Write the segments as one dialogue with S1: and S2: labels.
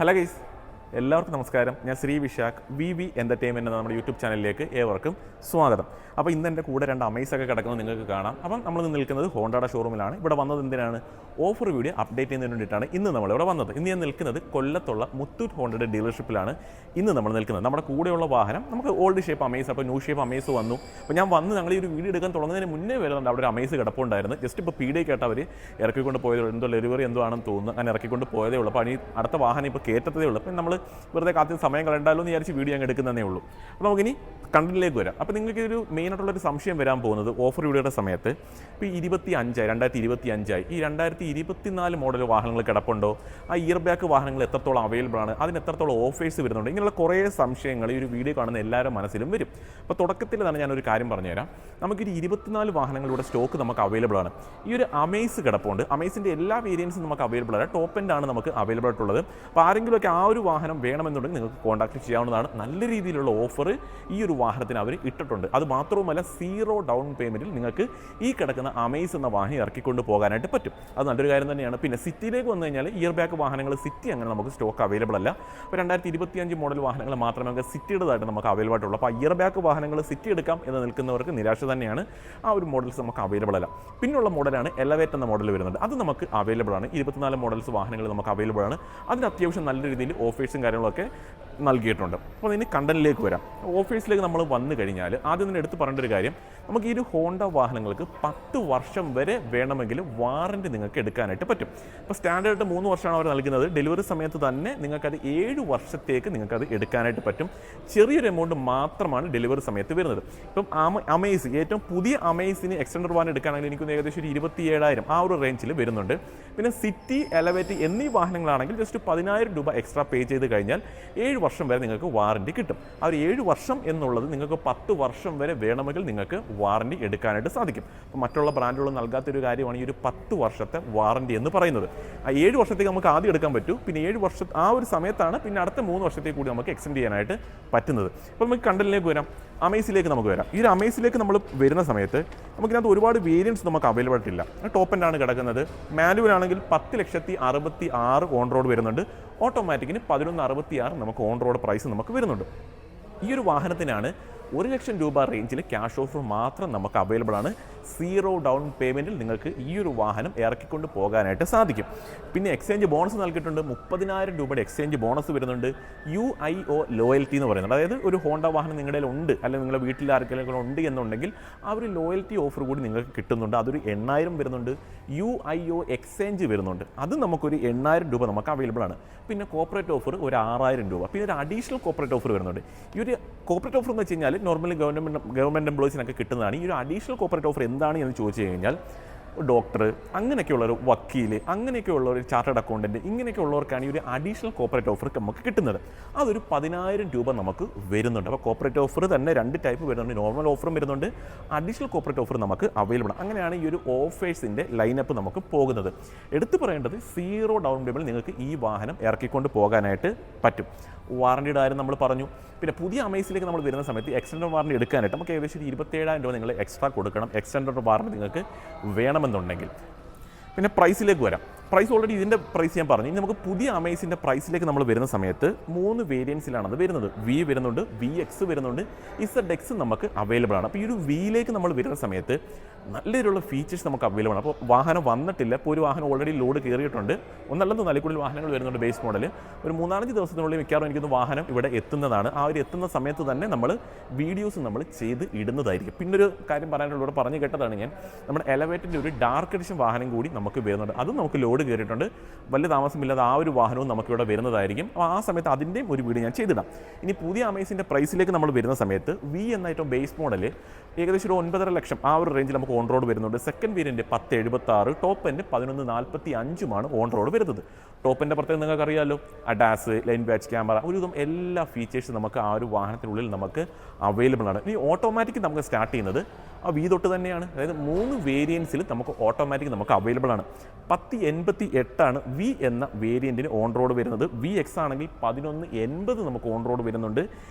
S1: Hello guys, എല്ലാവർക്കും നമസ്കാരം. ഞാൻ ശ്രീ വിശാഖ് വി എൻ്റർടൈൻമെൻറ്റ് എന്ന നമ്മുടെ യൂട്യൂബ് ചാനലിലേക്ക് ഏവർക്കും സ്വാഗതം. അപ്പോൾ ഇന്ന് എൻ്റെ കൂടെ രണ്ട് അമേസൊക്കെ കിടക്കുന്നത് നിങ്ങൾക്ക് കാണാം. അപ്പം നമ്മൾ നിൽക്കുന്നത് ഹോണ്ടയുടെ ഷോറൂമിലാണ്. ഇവിടെ വന്നത് എന്തിനാണ്? ഓഫർ വീഡിയോ അപ്ഡേറ്റ് ചെയ്യുന്നതിന് വേണ്ടിയിട്ടാണ് ഇന്ന് നമ്മളിവിടെ വന്നത്. ഇന്ന് ഞാൻ നിൽക്കുന്നത് കൊല്ലത്തുള്ള മുത്തൂറ്റ് ഹോണ്ടയുടെ ഡീലർഷിപ്പിലാണ് ഇന്ന് നമ്മൾ നിൽക്കുന്നത്. നമ്മുടെ കൂടെയുള്ള വാഹനം നമുക്ക് ഓൾഡ് ഷേപ്പ് അമേസ്, അപ്പോൾ ന്യൂ ഷേപ്പ് അമേസ് വന്നു. അപ്പോൾ ഞാൻ വന്ന് ഞങ്ങൾ ഈ ഒരു വീഡിയോ എടുക്കാൻ തുടങ്ങുന്നതിന് മുന്നേ വരുന്നുണ്ട് അവിടെ ഒരു അമേസ് കിടപ്പുണ്ടായിരുന്നു. ജസ്റ്റ് ഇപ്പോൾ പീഡിയ കേട്ട് അവർ ഇറക്കിക്കൊണ്ട് പോയതേ ഉള്ളൂ. എന്തോ ഡെലിവറി എന്തോ ആണെന്ന് തോന്നുന്നു. അങ്ങനെ ഇറക്കിക്കൊണ്ട് പോയതേ ഉള്ളൂ. അപ്പോൾ അടുത്ത വാഹനം ഇപ്പോൾ കയറ്റത്തതേ ഉള്ളൂ. അപ്പം നമ്മൾ വെറുതെ കാത്തിന് സമയം കളയണ്ടല്ലോ എന്ന് വിചാരിച്ച് വീഡിയോ അങ്ങ് എടുക്കുന്നതേ ഉള്ളൂ. അപ്പോൾ നമുക്കിനി കണ്ടന്റിലേക്ക് വരാം. അപ്പോൾ നിങ്ങൾക്ക് ഒരു മെയിനായിട്ടുള്ളൊരു സംശയം വരാൻ പോകുന്നത് ഓഫർ വീഡിയോയുടെ സമയത്ത് ഇപ്പോൾ 2025 ഈ 2024 മോഡൽ വാഹനങ്ങൾ കിടപ്പുണ്ടോ, ആ ഇയർ ബാക്ക് വാഹനങ്ങൾ എത്രത്തോളം അവൈലബിൾ ആണ്, അതിന് എത്രത്തോളം ഓഫേഴ്സ് വരുന്നുണ്ട്, ഇങ്ങനെയുള്ള കുറേ സംശയങ്ങൾ ഈ ഒരു വീഡിയോ കാണുന്ന എല്ലാവരുടെ മനസ്സിലും വരും. അപ്പോൾ തുടക്കത്തിൽ തന്നെ ഞാനൊരു കാര്യം പറഞ്ഞുതരാം. നമുക്കൊരു 24 വാഹനങ്ങളുടെ സ്റ്റോക്ക് നമുക്ക് അവൈലബിൾ ആണ്. ഈ ഒരു അമേസ് കിടപ്പുണ്ട്. അമേസിൻ്റെ എല്ലാ വേരിയൻസും നമുക്ക് അവൈലബിൾ ആണ്. ടോപ്പ് എൻഡ് ആണ് നമുക്ക് അവൈലബിൾ ആയിട്ടുള്ളത്. അപ്പോൾ ആരെങ്കിലുമൊക്കെ ആ ഒരു വാഹനം വേണമെന്നുണ്ടെങ്കിൽ നിങ്ങൾക്ക് കോൺടാക്ട് ചെയ്യാവുന്നതാണ്. നല്ല രീതിയിലുള്ള ഓഫർ ഈ ഒരു വാഹനത്തിന് അവർ ഇട്ടിട്ടുണ്ട്. അത് മാത്രവുമല്ല, 0 ഡൗൺ പേയ്മെൻറ്റിൽ നിങ്ങൾക്ക് ഈ കിടക്കുന്ന അമേസ് എന്ന വാഹനം ഇറക്കിക്കൊണ്ട് പോകാനായിട്ട് പറ്റും. അത് നല്ലൊരു കാര്യം തന്നെയാണ്. പിന്നെ സിറ്റിയിലേക്ക് വന്നു കഴിഞ്ഞാൽ ഇയർ ബാക്ക് വാഹനങ്ങൾ സിറ്റി അങ്ങനെ നമുക്ക് സ്റ്റോക്ക് അവൈലബിൾ അല്ല. അപ്പോൾ 2025 മോഡൽ വാഹനങ്ങൾ മാത്രമേ നമുക്ക് സിറ്റിയുടേതായിട്ട് നമുക്ക് അവൈലബിൾ ആയിട്ടുള്ളൂ. അപ്പോൾ ഇയർ ബാക്ക് വാഹനങ്ങൾ സിറ്റി എടുക്കാം എന്ന് നിൽക്കുന്നവർക്ക് നിരാശ തന്നെയാണ്. ആ ഒരു മോഡൽസ് നമുക്ക് അവൈലബിൾ അല്ല. പിന്നുള്ള മോഡലാണ് എലവേറ്റ് എന്ന മോഡൽ വരുന്നുണ്ട്. അത് നമുക്ക് അവൈലബിൾ ആണ്. 24 മോഡൽസ് വാഹനങ്ങൾ നമുക്ക് അവൈലബിൾ ആണ്. അതിന് അത്യാവശ്യം നല്ല രീതിയിൽ ഓഫേഴ്സും കാര്യങ്ങളൊക്കെ നൽകിയിട്ടുണ്ട്. അപ്പോൾ ഇനി കണ്ടന്റിലേക്ക് വരാം. ഓഫേഴ്സിലേക്ക് നമ്മൾ വന്നു കഴിഞ്ഞാൽ ആദ്യം തന്നെ എടുത്ത് പറയേണ്ട ഒരു കാര്യം, നമുക്ക് ഈ ഒരു ഹോണ്ട വാഹനങ്ങൾക്ക് 10 വർഷം വരെ വേണമെങ്കിൽ വാറൻറ്റി നിങ്ങൾക്ക് എടുക്കാനായിട്ട് പറ്റും. ഇപ്പോൾ സ്റ്റാൻഡേർഡ് 3 വർഷമാണ് അവർ നൽകുന്നത്. ഡെലിവറി സമയത്ത് തന്നെ നിങ്ങൾക്കത് 7 വർഷത്തേക്ക് നിങ്ങൾക്കത് എടുക്കാനായിട്ട് പറ്റും. ചെറിയൊരു എമൗണ്ട് മാത്രമാണ് ഡെലിവറി സമയത്ത് വരുന്നത്. ഇപ്പം അമേസ്, ഏറ്റവും പുതിയ അമേസിന് എക്സ്റ്റൻഡർ വാറൻറ്റി എടുക്കുകയാണെങ്കിൽ എനിക്കൊന്ന് ഏകദേശം ഒരു 27,000 ആ ഒരു റേഞ്ചിൽ വരുന്നുണ്ട്. പിന്നെ സിറ്റി, എലവേറ്റ് എന്നീ വാഹനങ്ങളാണെങ്കിൽ ജസ്റ്റ് 10,000 രൂപ എക്സ്ട്രാ പേ ചെയ്ത് കഴിഞ്ഞാൽ 7 വർഷം വരെ നിങ്ങൾക്ക് വാറൻറ്റി കിട്ടും. ആ ഒരു 7 വർഷം എന്നുള്ളത് നിങ്ങൾക്ക് 10 വർഷം വരെ വേണമെങ്കിൽ നിങ്ങൾക്ക് വാറൻറ്റി എടുക്കാനായിട്ട് സാധിക്കും. അപ്പോൾ മറ്റുള്ള ബ്രാൻഡുകൾ നൽകാത്തൊരു കാര്യമാണ് ഈ ഒരു 10 വർഷത്തെ വാറൻറ്റി എന്ന് പറയുന്നത്. ആ 7 വർഷത്തേക്ക് നമുക്ക് ആദ്യം എടുക്കാൻ പറ്റും. പിന്നെ 7 വർഷം ആ ഒരു സമയത്താണ് പിന്നെ അടുത്ത 3 വർഷത്തേക്ക് കൂടി നമുക്ക് എക്സ്റ്റെൻഡ് ചെയ്യാനായിട്ട് പറ്റുന്നത്. അപ്പോൾ നമുക്ക് കണ്ടന്റിലേക്ക് വരാം. അമേസിലേക്ക് നമുക്ക് വരാം. ഈ ഒരു അമേസിലേക്ക് നമ്മൾ വരുന്ന സമയത്ത് നമുക്കിനകത്ത് ഒരുപാട് വേരിയൻസ് നമുക്ക് അവൈലബിൾ ആയിട്ടില്ല. ടോപ്പ് എൻഡ് ആണ് കിടക്കുന്നത്. മാനുവൽ ആണെങ്കിൽ 10,66,000 ഓൺ റോഡ് വരുന്നുണ്ട്. ഓട്ടോമാറ്റിക്കിന് 11,66 നമുക്ക് ഓൺ റോഡ് പ്രൈസ് നമുക്ക് വരുന്നുണ്ട്. ഈ ഒരു വാഹനത്തിനാണ് 1,00,000 രൂപ റേഞ്ചിൽ ക്യാഷ് ഓഫർ മാത്രം നമുക്ക് അവൈലബിൾ ആണ്. 0 ഡൗൺ പേയ്മെൻറ്റിൽ നിങ്ങൾക്ക് ഈ ഒരു വാഹനം ഇറക്കിക്കൊണ്ട് പോകാനായിട്ട് സാധിക്കും. പിന്നെ എക്സ്ചേഞ്ച് ബോണസ് നൽകിയിട്ടുണ്ട്. 30,000 രൂപയുടെ എക്സ്ചേഞ്ച് ബോണസ് വരുന്നുണ്ട്. UIO ലോയൽറ്റി എന്ന് പറയുന്നത്, അതായത് ഒരു ഹോണ്ട വാഹനം നിങ്ങളുടെ ഉണ്ട് അല്ലെങ്കിൽ നിങ്ങളുടെ വീട്ടിൽ ആർക്കെങ്കിലും ഉണ്ട് എന്നുണ്ടെങ്കിൽ ആ ഒരു ലോയൽറ്റി ഓഫർ കൂടി നിങ്ങൾക്ക് കിട്ടുന്നുണ്ട്. അതൊരു 8,000 വരുന്നുണ്ട്. UIO എക്സ്ചേഞ്ച് വരുന്നുണ്ട്. അത് നമുക്കൊരു 8,000 രൂപ നമുക്ക് അവൈലബിൾ ആണ്. പിന്നെ കോർപ്പറേറ്റ് ഓഫർ ഒരു 6,000 രൂപ. പിന്നെ ഒരു അഡീഷണൽ കോർപ്പറേറ്റ് ഓഫർ വരുന്നുണ്ട്. ഈ ഒരു കോർപ്പറേറ്റ് ഓഫർ എന്ന് വെച്ച് കഴിഞ്ഞാൽ നോർമലി ഗവൺമെൻറ് എംപ്ലോയീസിനൊക്കെ കിട്ടുന്നതാണ്. ഈ ഒരു അഡീഷണൽ കോർപ്പറേറ്റ് ഓഫർ എന്താണ് എന്ന് ചോദിച്ചു കഴിഞ്ഞാൽ ഡോക്ടർ, അങ്ങനെയൊക്കെയുള്ളൊരു വക്കീൽ, അങ്ങനെയൊക്കെയുള്ള ഒരു ചാർട്ടേഡ് അക്കൗണ്ടൻറ്റ്, ഇങ്ങനെയൊക്കെയുള്ളവർക്കാണ് ഈ ഒരു അഡീഷണൽ കോർപ്പറേറ്റ് ഓഫർ നമുക്ക് കിട്ടുന്നത്. അതൊരു 10,000 രൂപ നമുക്ക് വരുന്നുണ്ട്. അപ്പോൾ കോർപ്പറേറ്റ് ഓഫർ തന്നെ 2 ടൈപ്പ് വരുന്നുണ്ട്. നോർമൽ ഓഫറും വരുന്നുണ്ട്, അഡീഷണൽ കോർപ്പറേറ്റ് ഓഫർ നമുക്ക് അവൈലബിൾ. അങ്ങനെയാണ് ഈ ഒരു ഓഫേഴ്സിൻ്റെ ലൈനപ്പ് നമുക്ക് പോകുന്നത്. എടുത്തു പറയേണ്ടത് 0 ഡൗൺ പേയ്മെൻറ്റിൽ നിങ്ങൾക്ക് ഈ വാഹനം ഇറക്കിക്കൊണ്ട് പോകാനായിട്ട് പറ്റും. വാറൻറ്റിയുടെ കാര്യം നമ്മൾ പറഞ്ഞു. പിന്നെ പുതിയ അമേസിലേക്ക് നമ്മൾ വരുന്ന സമയത്ത് എക്സ്റ്റൻഡർ വാറൻറ്റി എടുക്കാനായിട്ട് നമുക്ക് ഏകദേശം 27,000 രൂപ നിങ്ങൾ എക്സ്ട്രാ കൊടുക്കണം. എക്സ്റ്റൻഡർ വാറൻറ്റി നിങ്ങൾക്ക് വേണമെന്നുണ്ടെങ്കിൽ. പിന്നെ പ്രൈസിലേക്ക് വരാം. പ്രൈസ് ഓൾറെഡി ഇതിൻ്റെ പ്രൈസ് ഞാൻ പറഞ്ഞു. ഇനി നമുക്ക് പുതിയ അമേസിൻ്റെ പ്രൈസിലേക്ക് നമ്മൾ വരുന്ന സമയത്ത് 3 വേരിയൻസിലാണത് വരുന്നത്. V വരുന്നുണ്ട്, VX വരുന്നുണ്ട്, ZX നമുക്ക് അവൈലബിൾ ആണ്. അപ്പോൾ ഈ ഒരു വിയിലേക്ക് നമ്മൾ വരുന്ന സമയത്ത് നല്ല രീതിയിലുള്ള ഫീച്ചേഴ്സ് നമുക്ക് അവൈലബിൾ ആണ്. അപ്പോൾ വാഹനം വന്നിട്ടില്ല, ഇപ്പോൾ ഒരു വാഹനം ഓൾറെഡി ലോഡ് കയറിയിട്ടുണ്ട്. ഒന്നല്ലെന്ന് നിലക്കുള്ളിൽ വാഹനങ്ങൾ വരുന്നുണ്ട്. ബേസ് മോഡൽ ഒരു 3-4 ദിവസത്തിനുള്ളിൽ മിക്കവാറും എനിക്കൊന്ന് വാഹനം ഇവിടെ എത്തുന്നതാണ്. ആ ഒരു എത്തുന്ന സമയത്ത് തന്നെ നമ്മൾ വീഡിയോസ് നമ്മൾ ചെയ്ത് ഇടുന്നതായിരിക്കും. പിന്നൊരു കാര്യം പറയാനുള്ളവർ പറഞ്ഞു കേട്ടതാണ് ഞാൻ, നമ്മുടെ എലവേറ്റിൻ്റെ ഒരു ഡാർക്ക് എഡിഷൻ വാഹനം കൂടി നമുക്ക് വരുന്നുണ്ട്. അതും നമുക്ക് ലോഡ് കയറിയിട്ടുണ്ട്. വലിയ താമസമില്ലാതെ ആ ഒരു വാഹനവും നമുക്കിവിടെ വരുന്നതായിരിക്കും. അപ്പോൾ ആ സമയത്ത് അതിൻ്റെയും ഒരു വീഡിയോ ഞാൻ ചെയ്തിടാം. ഇനി പുതിയ അമേസിൻ്റെ പ്രൈസിലേക്ക് നമ്മൾ വരുന്ന സമയത്ത് V എന്ന ഏറ്റവും ബേസ് മോഡൽ ഏകദേശം ഒരു 9.5 ലക്ഷം ആ ഒരു റേഞ്ചിൽ നമുക്ക് ഓൺ റോഡ് വരുന്നുണ്ട്. Second variant 1076, top end 1145 on road വരുന്നത്. ടോപ്പ് എൻ്റെ പ്രത്യേകം നിങ്ങൾക്ക് അറിയാമല്ലോ, അഡാസ്, ലൈൻ ബാച്ച് ക്യാമറ, ഒരുവിധം എല്ലാ ഫീച്ചേഴ്സും നമുക്ക് ആ ഒരു വാഹനത്തിനുള്ളിൽ നമുക്ക് അവൈലബിൾ ആണ്. ഇനി ഓട്ടോമാറ്റിക് നമുക്ക് സ്റ്റാർട്ട് ചെയ്യുന്നത് ആ V തൊട്ട് തന്നെയാണ്. അതായത് 3 വേരിയൻസിൽ നമുക്ക് ഓട്ടോമാറ്റിക് നമുക്ക് അവൈലബിൾ ആണ്. 1088 V എന്ന വേരിയൻറ്റിന് ഓൺ റോഡ് വരുന്നത്. VX ആണെങ്കിൽ 1180 നമുക്ക് ഓൺ റോഡ് വരുന്നുണ്ട്.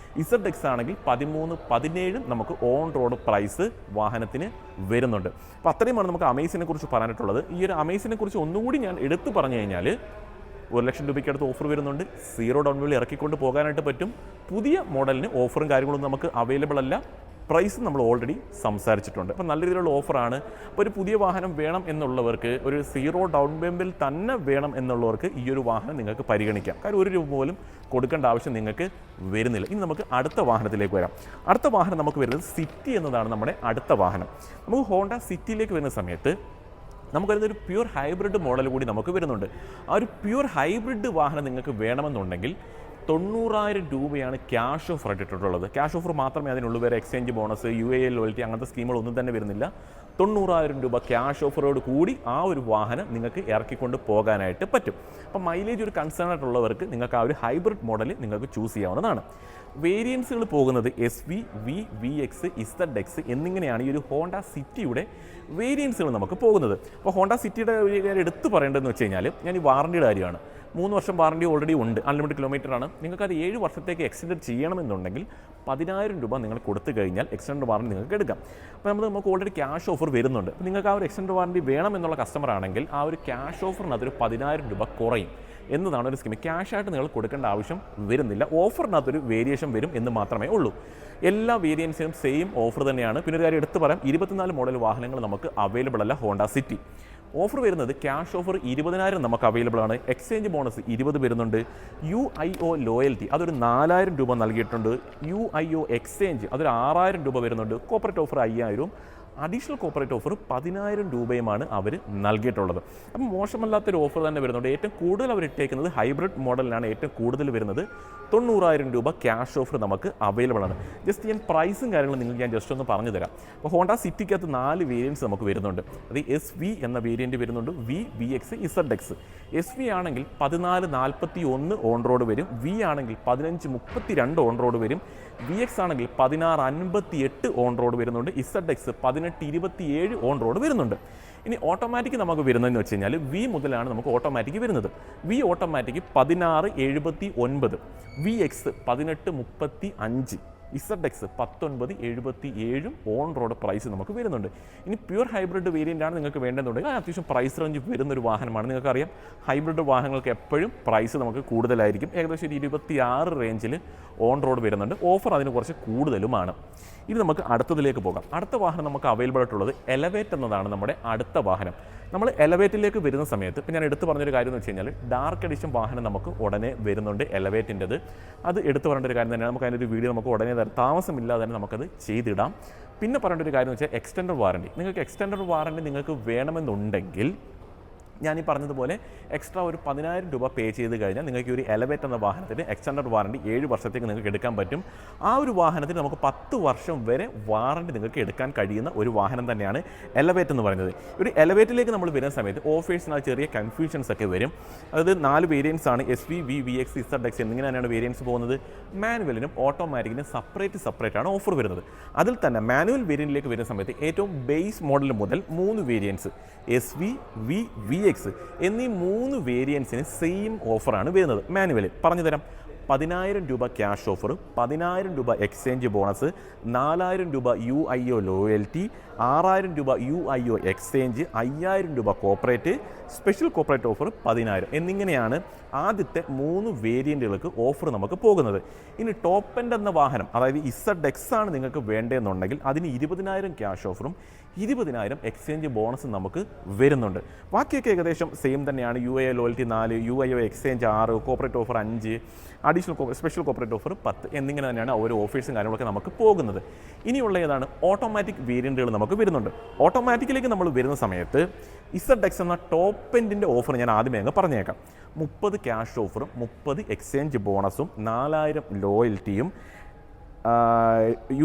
S1: ZX ആണെങ്കിൽ 1317 നമുക്ക് ഓൺ റോഡ് പ്രൈസ് വാഹനത്തിന് വരുന്നുണ്ട്. അപ്പോൾ അത്രയുമാണ് നമുക്ക് അമേസിനെ കുറിച്ച് പറയാനായിട്ടുള്ളത്. ഈ ഒരു അമേസിനെ കുറിച്ച് ഒന്നുകൂടി ഞാൻ എടുത്തു പറഞ്ഞു കഴിഞ്ഞാൽ 1,00,000 രൂപയ്ക്ക് അടുത്ത് ഓഫർ വരുന്നുണ്ട്. 0 ഡൗൺ പേയ്മെൻറ്റിൽ ഇറക്കിക്കൊണ്ട് പോകാനായിട്ട് പറ്റും. പുതിയ മോഡലിന് ഓഫറും കാര്യങ്ങളൊന്നും നമുക്ക് അവൈലബിൾ അല്ല. പ്രൈസ് നമ്മൾ ഓൾറെഡി സംസാരിച്ചിട്ടുണ്ട്. അപ്പോൾ നല്ല രീതിയിലുള്ള ഓഫറാണ്. അപ്പോൾ ഒരു പുതിയ വാഹനം വേണം എന്നുള്ളവർക്ക്, ഒരു 0 ഡൗൺ പേയ്മെൻറ്റിൽ തന്നെ വേണം എന്നുള്ളവർക്ക് ഈ ഒരു വാഹനം നിങ്ങൾക്ക് പരിഗണിക്കാം. കാര്യം 1 രൂപ പോലും കൊടുക്കേണ്ട ആവശ്യം നിങ്ങൾക്ക് വരുന്നില്ല. ഇനി നമുക്ക് അടുത്ത വാഹനത്തിലേക്ക് വരാം. അടുത്ത വാഹനം നമുക്ക് വരുന്നത് സിറ്റി എന്നതാണ് നമ്മുടെ അടുത്ത വാഹനം. നമുക്ക് ഹോണ്ട സിറ്റിയിലേക്ക് വരുന്ന സമയത്ത് നമുക്ക് വരുന്നൊരു പ്യൂർ ഹൈബ്രിഡ് മോഡൽ കൂടി നമുക്ക് വരുന്നുണ്ട്. ആ ഒരു പ്യൂർ ഹൈബ്രിഡ് വാഹനം നിങ്ങൾക്ക് വേണമെന്നുണ്ടെങ്കിൽ 90,000 രൂപയാണ് ക്യാഷ് ഓഫർ ഇട്ടിട്ടുള്ളത്. ക്യാഷ് ഓഫർ മാത്രമേ അതിനുള്ളൂ. വേറെ എക്സ്ചേഞ്ച് ബോണസ്, UAE ലോയൽറ്റി അങ്ങനത്തെ സ്കീമുകളൊന്നും തന്നെ വരുന്നില്ല. 90,000 രൂപ ക്യാഷ് ഓഫറോട് കൂടി ആ ഒരു വാഹനം നിങ്ങൾക്ക് ഇറക്കിക്കൊണ്ട് പോകാനായിട്ട് പറ്റും. അപ്പോൾ മൈലേജ് ഒരു കൺസേൺ ആയിട്ടുള്ളവർക്ക് നിങ്ങൾക്ക് ആ ഒരു ഹൈബ്രിഡ് മോഡൽ നിങ്ങൾക്ക് ചൂസ് ചെയ്യാവുന്നതാണ്. വേരിയൻസുകൾ പോകുന്നത് SV, V, VX, ZX എന്നിങ്ങനെയാണ് ഈ ഒരു ഹോണ്ട സിറ്റിയുടെ വേരിയൻസുകൾ നമുക്ക് പോകുന്നത്. അപ്പോൾ ഹോണ്ട സിറ്റിയുടെ ഒരു കാര്യം എടുത്തു പറയേണ്ടതെന്ന് വെച്ച് കഴിഞ്ഞാൽ, ഞാൻ ഈ വാറണ്ടിയുടെ കാര്യമാണ്. 3 വർഷം വാറണ്ടി ഓൾറെഡി ഉണ്ട്. അൺലിമിറ്റഡ് കിലോമീറ്ററാണ്. നിങ്ങൾക്കത് 7 വർഷത്തേക്ക് എക്സ്റ്റെൻഡ് ചെയ്യണമെന്നുണ്ടെങ്കിൽ 10,000 രൂപ നിങ്ങൾ കൊടുത്തു കഴിഞ്ഞാൽ എക്സ്റ്റെൻഡ് വാറണ്ടി നിങ്ങൾക്ക് എടുക്കാം. അപ്പോൾ നമുക്ക് ഓൾറെഡി ക്യാഷ് ഓഫർ വരുന്നുണ്ട്. അപ്പോൾ നിങ്ങൾക്ക് ആ ഒരു എക്സ്റ്റെൻഡ് വാറണ്ടി വേണം എന്നുള്ള കസ്റ്റമർ ആണെങ്കിൽ ആ ഒരു ക്യാഷ് ഓഫറിന് അതൊരു 10,000 രൂപ കുറയും എന്നതാണ് ഒരു സ്കീം. ക്യാഷായിട്ട് നിങ്ങൾ കൊടുക്കേണ്ട ആവശ്യം വരുന്നില്ല. ഓഫറിനകത്തൊരു വേരിയേഷൻ വരും എന്ന് മാത്രമേ ഉള്ളൂ. എല്ലാ വേരിയൻസിനും സെയിം ഓഫർ തന്നെയാണ്. പിന്നെ ഒരു കാര്യം എടുത്ത് പറയാം, 24 മോഡൽ വാഹനങ്ങൾ നമുക്ക് അവൈലബിൾ അല്ല ഹോണ്ട സിറ്റി. ഓഫർ വരുന്നത് ക്യാഷ് ഓഫർ 20,000 നമുക്ക് അവൈലബിൾ ആണ്. എക്സ്ചേഞ്ച് ബോണസ് 20 വരുന്നുണ്ട്. UIO ലോയൽറ്റി അതൊരു 4,000 രൂപ നൽകിയിട്ടുണ്ട്. UIO എക്സ്ചേഞ്ച് അതൊരു 6,000 രൂപ വരുന്നുണ്ട്. Corporate offer 5,000. Additional corporate offer 10,000 രൂപയുമാണ് അവർ നൽകിയിട്ടുള്ളത്. അപ്പം മോശമല്ലാത്തൊരു ഓഫർ തന്നെ വരുന്നുണ്ട്. ഏറ്റവും കൂടുതൽ അവർ ഇട്ടേക്കുന്നത് ഹൈബ്രിഡ് മോഡലിനാണ് ഏറ്റവും കൂടുതൽ വരുന്നത്. 90,000 രൂപ ക്യാഷ് ഓഫർ നമുക്ക് അവൈലബിൾ ആണ്. ജസ്റ്റ് ഞാൻ പ്രൈസും കാര്യങ്ങളും നിങ്ങൾക്ക് ഞാൻ ജസ്റ്റ് ഒന്ന് പറഞ്ഞു തരാം. അപ്പോൾ ഹോണ്ട സിറ്റിക്കകത്ത് 4 വേരിയൻറ്റ്സ് നമുക്ക് വരുന്നുണ്ട്. അത് SV എന്ന വേരിയൻറ്റ് വരുന്നുണ്ട്. V, VX, ZX. SV ആണെങ്കിൽ 1441 ഓൺ റോഡ് വരും. V ആണെങ്കിൽ 1532 ഓൺ റോഡ് വരും. VX ആണെങ്കിൽ 1658 ഓൺ റോഡ് വരുന്നുണ്ട്. ZX 1827 ഓൺ റോഡ് വരുന്നുണ്ട്. ഇനി ഓട്ടോമാറ്റിക് നമുക്ക് വരുന്നതെന്ന് വെച്ച് കഴിഞ്ഞാൽ V മുതലാണ് നമുക്ക് ഓട്ടോമാറ്റിക് വരുന്നത്. V automatic 1679, VX 1835, ZX 1977 on road price നമുക്ക് വരുന്നുണ്ട്. ഇനി പ്യൂർ ഹൈബ്രിഡ് വേരിയൻ്റ് ആണ് നിങ്ങൾക്ക് വേണ്ടതെന്നുണ്ടെങ്കിൽ അത്യാവശ്യം പ്രൈസ് റേഞ്ച് വരുന്നൊരു വാഹനമാണ്. നിങ്ങൾക്കറിയാം ഹൈബ്രിഡ് വാഹനങ്ങൾക്ക് എപ്പോഴും പ്രൈസ് നമുക്ക് കൂടുതലായിരിക്കും. ഏകദേശം ഒരു 26 റേഞ്ചിൽ ഓൺ റോഡ് വരുന്നുണ്ട്. ഓഫർ അതിന് കുറച്ച് കൂടുതലുമാണ്. ഇനി നമുക്ക് അടുത്തതിലേക്ക് പോകാം. അടുത്ത വാഹനം നമുക്ക് അവൈലബിൾ ആയിട്ടുള്ളത് എലവേറ്റ് എന്നതാണ് നമ്മുടെ അടുത്ത വാഹനം. നമ്മൾ എലവേറ്റിലേക്ക് വരുന്ന സമയത്ത് ഇപ്പം ഞാൻ എടുത്തു പറഞ്ഞൊരു കാര്യം എന്ന് വെച്ച് കഴിഞ്ഞാൽ ഡാർക്ക് എഡിഷൻ വാഹനം നമുക്ക് ഉടനെ വരുന്നുണ്ട് എലവേറ്റിൻ്റെത്. അത് എടുത്തു പറയേണ്ട ഒരു കാര്യം തന്നെയാണ്. നമുക്ക് അതിനൊരു വീഡിയോ നമുക്ക് ഉടനെ താമസമില്ലാതെ തന്നെ നമുക്കത് ചെയ്തിടാം. പിന്നെ പറയേണ്ട ഒരു കാര്യം എന്ന് വെച്ചാൽ എക്സ്റ്റൻഡഡ് വാറണ്ടി. നിങ്ങൾക്ക് എക്സ്റ്റൻഡഡ് വാറണ്ടി നിങ്ങൾക്ക് വേണമെന്നുണ്ടെങ്കിൽ ഞാൻ ഈ പറഞ്ഞതുപോലെ എക്സ്ട്രാ ഒരു 10,000 രൂപ പേ ചെയ്ത് കഴിഞ്ഞാൽ നിങ്ങൾക്ക് ഒരു എലവേറ്റ് എന്ന വാഹനത്തിന് എക്സ്റ്റൻഡഡ് വാറണ്ടി 7 വർഷത്തേക്ക് നിങ്ങൾക്ക് എടുക്കാൻ പറ്റും. ആ ഒരു വാഹനത്തിന് നമുക്ക് 10 വർഷം വരെ വാറണ്ടി നിങ്ങൾക്ക് എടുക്കാൻ കഴിയുന്ന ഒരു വാഹനം തന്നെയാണ് എലവേറ്റ് എന്ന് പറയുന്നത്. ഒരു എലവേറ്റിലേക്ക് നമ്മൾ വരുന്ന സമയത്ത് ഓഫേഴ്സിന് ചെറിയ കൺഫ്യൂഷൻസ് ഒക്കെ വരും. അതായത് 4 വേരിയൻസ് ആണ്. SV, V, VX, ZX എന്നിങ്ങനെ തന്നെയാണ് വേരിയൻസ് പോകുന്നത്. മാനുവലിനും ഓട്ടോമാറ്റിക്കിനും സെപ്പറേറ്റ് ആണ് ഓഫർ വരുന്നത്. അതിൽ തന്നെ മാനുവൽ വേരിയൻറ്റിലേക്ക് വരുന്ന സമയത്ത് ഏറ്റവും ബേസ് മോഡൽ മുതൽ 3 വേരിയൻസ് SV, V, VX എന്നീ 3 വേരിയൻസിന് സെയിം ഓഫറാണ് വരുന്നത്. മാനുവൽ പറഞ്ഞു തരാം. 10,000 രൂപ ക്യാഷ് ഓഫർ, 10,000 രൂപ എക്സ്ചേഞ്ച് ബോണസ്, 4,000 രൂപ UIO ലോയൽറ്റി, 6,000 രൂപ UIO എക്സ്ചേഞ്ച്, 5,000 രൂപ കോർപ്പറേറ്റ്, സ്പെഷ്യൽ കോർപ്പറേറ്റ് ഓഫർ 10,000 എന്നിങ്ങനെയാണ് ആദ്യത്തെ 3 വേരിയൻറ്റുകൾക്ക് ഓഫർ നമുക്ക് പോകുന്നത്. ഇനി ടോപ്പ് എൻഡ് എന്ന വാഹനം, അതായത് ZX ആണ് നിങ്ങൾക്ക് വേണ്ടതെന്നുണ്ടെങ്കിൽ അതിന് 20,000 ക്യാഷ് ഓഫറും 20,000 എക്സ്ചേഞ്ച് ബോണസും നമുക്ക് വരുന്നുണ്ട്. ബാക്കിയൊക്കെ ഏകദേശം സെയിം തന്നെയാണ്. UIO loyalty 4, UIO exchange 6, corporate offer 5, additional special corporate offer 10 എന്നിങ്ങനെ തന്നെയാണ് ഓരോ ഓഫേഴ്സും കാര്യങ്ങളൊക്കെ നമുക്ക് പോകുന്നത്. ഇനിയുള്ള ഏതാണ് ഓട്ടോമാറ്റിക് വേരിയൻറ്റുകൾ നമുക്ക് വരുന്നുണ്ട്. ഓട്ടോമാറ്റിക്കിലേക്ക് നമ്മൾ വരുന്ന സമയത്ത് ZX എന്ന ടോപ്പ് എൻഡിൻ്റെ ഓഫർ ഞാൻ ആദ്യമേ അങ്ങ് പറഞ്ഞേക്കാം. 30 ക്യാഷ് ഓഫറും 30 എക്സ്ചേഞ്ച് ബോണസും 4,000 ലോയൽറ്റിയും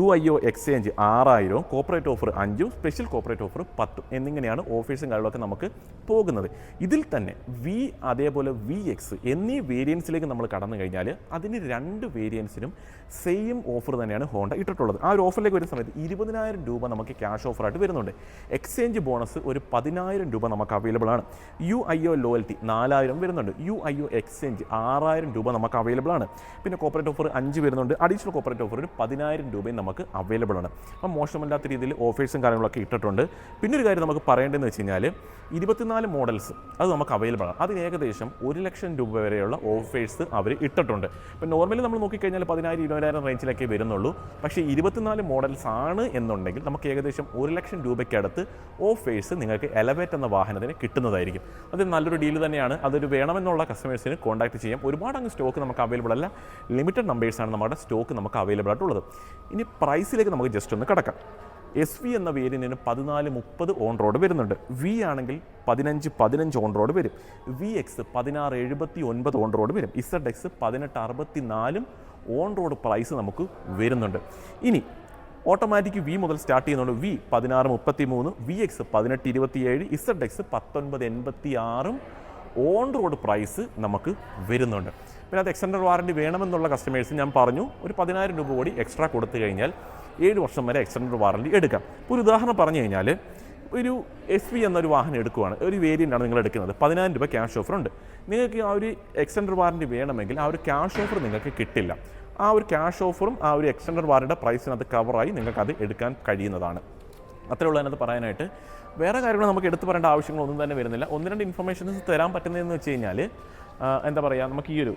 S1: UIO exchange 6,000, corporate offer 5, special corporate offer 10 എന്നിങ്ങനെയാണ് ഓഫേഴ്സും കാര്യങ്ങളൊക്കെ നമുക്ക് പോകുന്നത്. ഇതിൽ തന്നെ V അതേപോലെ VX എന്നീ വേരിയൻസിലേക്ക് നമ്മൾ കടന്നു കഴിഞ്ഞാൽ അതിന് 2 വേരിയൻസിനും സെയിം ഓഫർ തന്നെയാണ് ഹോണ്ട ഇട്ടിട്ടുള്ളത്. ആ ഒരു ഓഫറിലേക്ക് വരുന്ന സമയത്ത് 20,000 രൂപ നമുക്ക് ക്യാഷ് ഓഫറായിട്ട് വരുന്നുണ്ട്. എക്സ്ചേഞ്ച് ബോണസ് ഒരു 10,000 രൂപ നമുക്ക് അവൈലബിൾ ആണ്. UIO ലോയൽറ്റി 4,000 വരുന്നുണ്ട്. UIO എക്സ്ചേഞ്ച് 6,000 രൂപ നമുക്ക് അവൈലബിൾ ആണ്. പിന്നെ കോർപ്പറേറ്റ് ഓഫർ 5 വരുന്നുണ്ട്. അഡീഷണൽ കോർപ്പറേറ്റ് ഓഫർ വെറും 10,000 രൂപയും നമുക്ക് അവൈലബിൾ ആണ്. അപ്പം മോശമല്ലാത്ത രീതിയിൽ ഓഫേഴ്സും കാര്യങ്ങളൊക്കെ ഇട്ടിട്ടുണ്ട്. പിന്നെ ഒരു കാര്യം നമുക്ക് പറയേണ്ടതെന്ന് വെച്ച് കഴിഞ്ഞാൽ 24 മോഡൽസ് അത് നമുക്ക് അവൈലബിൾ ആണ്. അതിന് ഏകദേശം 1 ലക്ഷം രൂപ വരെയുള്ള ഓഫേഴ്സ് അവർ ഇട്ടിട്ടുണ്ട്. ഇപ്പം നോർമലി നമ്മൾ നോക്കിക്കഴിഞ്ഞാൽ 10,000-20,000 റേഞ്ചിലൊക്കെ വരുന്നുള്ളൂ. പക്ഷേ 24 മോഡൽസ് ആണ് എന്നുണ്ടെങ്കിൽ നമുക്ക് ഏകദേശം 1 ലക്ഷം രൂപയ്ക്കടുത്ത് ഓഫേഴ്സ് നിങ്ങൾക്ക് എലവേറ്റ് എന്ന വാഹനത്തിന് കിട്ടുന്നതായിരിക്കും. അത് നല്ലൊരു ഡീൽ തന്നെയാണ്. അതൊരു വേണമെന്നുള്ള കസ്റ്റമേഴ്സിന് കോൺടാക്ട് ചെയ്യാം. ഒരുപാട് അങ്ങ് സ്റ്റോക്ക് നമുക്ക് അവൈലബിൾ അല്ല, ലിമിറ്റഡ് നമ്പേഴ്സാണ് നമ്മുടെ സ്റ്റോക്ക് നമുക്ക് അവൈലബിൾ ആയിട്ടുള്ളത്. ഇനി പ്രൈസിലേക്ക് നമുക്ക് ജസ്റ്റ് ഒന്ന് കിടക്കാം. SV എന്ന വേരിയൻറ്റിന് 14-30 ഓൺ റോഡ് വരുന്നുണ്ട്. V ആണെങ്കിൽ 15-15 ഓൺ റോഡ് വരും. VX 16-79 ഓൺ റോഡ് വരും. ZX 18-64 ഓൺ റോഡ് പ്രൈസ് നമുക്ക് വരുന്നുണ്ട്. ഇനി ഓട്ടോമാറ്റിക് V മുതൽ സ്റ്റാർട്ട് ചെയ്യുന്നുണ്ട്. V 16-33, VX 18-27, ZX 19-86 on road price നമുക്ക് വരുന്നുണ്ട്. പിന്നെ അത് എക്സ്റ്റൻഡഡ് വാറണ്ടി വേണമെന്നുള്ള കസ്റ്റമേഴ്സ് ഞാൻ പറഞ്ഞു ഒരു 10,000 രൂപ കൂടി എക്സ്ട്രാ കൊടുത്തു കഴിഞ്ഞാൽ 7 വർഷം വരെ എക്സ്റ്റൻഡഡ് വാറണ്ടി എടുക്കാം. ഒരു ഉദാഹരണം പറഞ്ഞു കഴിഞ്ഞാൽ ഒരു SV എന്നൊരു വാഹനം എടുക്കുകയാണ്, ഒരു വേരിയൻ്റാണ് നിങ്ങൾ എടുക്കുന്നത്, 10,000 രൂപ ക്യാഷ് ഓഫർ ഉണ്ട്. നിങ്ങൾക്ക് ആ ഒരു എക്സ്റ്റൻഡഡ് വാറണ്ടി വേണമെങ്കിൽ ആ ഒരു ക്യാഷ് ഓഫർ നിങ്ങൾക്ക് കിട്ടില്ല. ആ ഒരു ക്യാഷ് ഓഫറും ആ ഒരു എക്സ്റ്റൻഡഡ് വാറണ്ടിയുടെ പ്രൈസിനകത്ത് കവറായി നിങ്ങൾക്കത് എടുക്കാൻ കഴിയുന്നതാണ്. അത്രേ ഉള്ളൂ അതിനകത്ത് പറയാനായിട്ട്. വേറെ കാര്യങ്ങൾ നമുക്ക് എടുത്തു പറയേണ്ട ആവശ്യങ്ങളൊന്നും തന്നെ വരുന്നില്ല. 1-2 ഇൻഫർമേഷൻസ് തരാൻ പറ്റുന്നതെന്ന് വെച്ച് കഴിഞ്ഞാൽ എന്താ പറയുക, നമുക്ക് ഈ ഒരു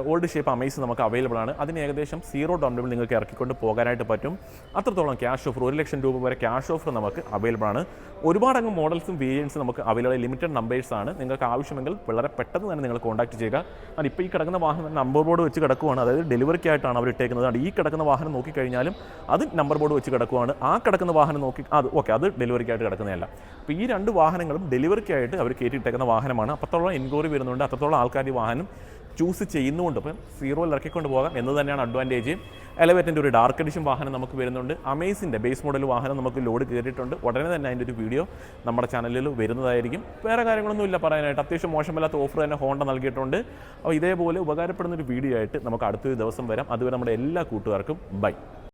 S1: ഓൾഡ് ഷേപ്പ് അമേസ് നമുക്ക് അവൈലബിൾ ആണ്. അതിന് ഏകദേശം 0 ഡൗൺ പേയ്മെൻറ്റ് നിങ്ങൾക്ക് ഇറക്കിക്കൊണ്ട് പോകാനായിട്ട് പറ്റും. അത്രത്തോളം ക്യാഷ് ഓഫർ 1 ലക്ഷം രൂപ വരെ ക്യാഷ് ഓഫർ നമുക്ക് അവൈലബിൾ ആണ്. ഒരുപാടങ്ങ് മോഡൽസും വേരിയൻസും നമുക്ക് അവൈലബിൾ, ലിമിറ്റഡ് നമ്പേഴ്സാണ്. നിങ്ങൾക്ക് ആവശ്യമെങ്കിൽ വളരെ പെട്ടെന്ന് തന്നെ നിങ്ങൾ കോൺടാക്ട് ചെയ്യുക. കാരണം ഇപ്പോൾ ഈ കിടക്കുന്ന വാഹനം നമ്പർ ബോർഡ് വെച്ച് കിടക്കുകയാണ്, അതായത് ഡെലിവറിക്കായിട്ടാണ് അവർ ഇട്ടേക്കുന്നത്. ഈ കിടക്കുന്ന വാഹനം നോക്കിക്കഴിഞ്ഞാലും അത് നമ്പർ ബോർഡ് വെച്ച് കിടക്കുകയാണ്. ആ കിടക്കുന്ന വാഹനം നോക്കി അത് ഡെലിവറിക്കായിട്ട് കിടക്കുന്നതല്ല. അപ്പോൾ ഈ 2 വാഹനങ്ങളും ഡെലിവറിക്കായിട്ട് അവർ കയറ്റിയിട്ടേക്കുന്ന വാഹനമാണ്. അത്രത്തോളം എൻക്വയറി വരുന്നുണ്ട്, അത്രത്തോളം ആൾക്കാർ ഈ വാഹനം ചൂസ് ചെയ്യുന്നുണ്ട്. അപ്പം 0 ഇറക്കിക്കൊണ്ട് പോകാം എന്ന് തന്നെയാണ് അഡ്വാൻറ്റേജ്. എലവേറ്റിൻ്റെ ഒരു ഡാർക്ക് എഡിഷൻ വാഹനം നമുക്ക് വരുന്നുണ്ട്. അമേസിൻ്റെ ബേസ് മോഡൽ വാഹനം നമുക്ക് ലോഡ് കയറിയിട്ടുണ്ട്. ഉടനെ തന്നെ അതിൻ്റെ ഒരു വീഡിയോ നമ്മുടെ ചാനലിൽ വരുന്നതായിരിക്കും. വേറെ കാര്യങ്ങളൊന്നും ഇല്ല പറയാനായിട്ട്. അത്യാവശ്യം മോശമല്ലാത്ത ഓഫർ തന്നെ ഹോണ്ട നൽകിയിട്ടുണ്ട്. അപ്പോൾ ഇതേപോലെ ഉപകാരപ്പെടുന്നൊരു വീഡിയോ ആയിട്ട് നമുക്ക് അടുത്തൊരു ദിവസം വരാം. അതുവരെ നമ്മുടെ എല്ലാ കൂട്ടുകാർക്കും ബൈ.